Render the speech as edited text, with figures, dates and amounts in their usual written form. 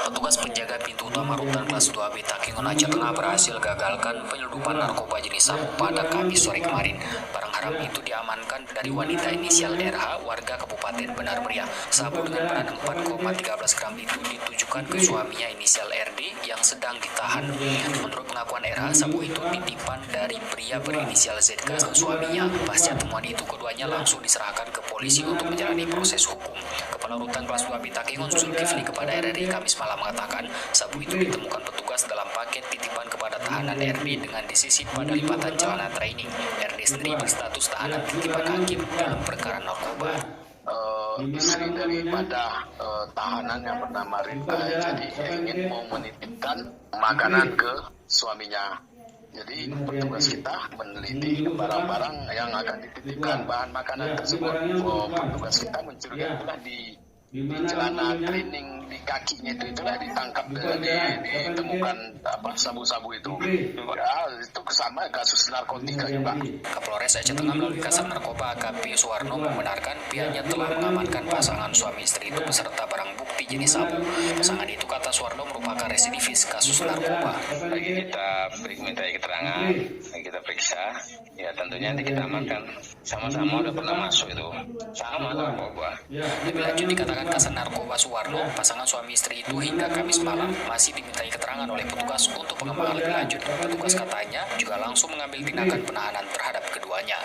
Petugas penjaga pintu utama Rutan Kelas 2B Takengon Aceh Tengah berhasil gagalkan penyelundupan narkoba jenis sabu pada Kamis sore kemarin. Barang haram itu diamankan dari wanita inisial RH, warga Kabupaten Benar Meriah. Sabu dengan berat 4,13 gram itu ditujukan ke suaminya inisial RD yang sedang ditahan. Menurut pengakuan RH, sabu itu titipan dari pria berinisial ZK ke suaminya. Pasca temuan itu, keduanya langsung diserahkan ke polisi untuk menjalani proses hukum. Kepala Rutan Kelas 2B Takengon Zulkifli kepada RRI Kamis malam mengatakan sabu itu ditemukan petugas dalam paket titipan kepada tahanan RD dengan disisip pada lipatan celana training. RD sendiri berstatus tahanan titipan hakim dalam perkara narkoba. Istri daripada tahanan yang bernama Rita jadi ingin mau menitipkan makanan ke suaminya. Jadi petugas kita meneliti barang-barang yang akan dititipkan bahan makanan tersebut. Petugas kita mencurigai itulah di celana training di kakinya itulah ditangkap ditemukan sabu-sabu itu. Ya, itu sama kasus narkotika juga. Kapolres Aceh Tengah melalui Kasat Narkoba AKP Suwarno membenarkan pihaknya telah mengamankan pasangan suami istri itu beserta barang bukti jenis sabu. Pasangan itu kata Suwarno merupakan residivis kasus narkoba. Lagi kita minta keterangan, kita periksa, ya tentunya nanti kita amankan. Sama-sama udah pernah masuk itu, sama narkoba. Lebih lanjut dikatakan Kasat Narkoba Suwarno, pasangan suami istri itu hingga Kamis malam masih dimintai keterangan oleh petugas untuk pengembangan lebih lanjut. Petugas katanya juga langsung mengambil tindakan penahanan terhadap keduanya.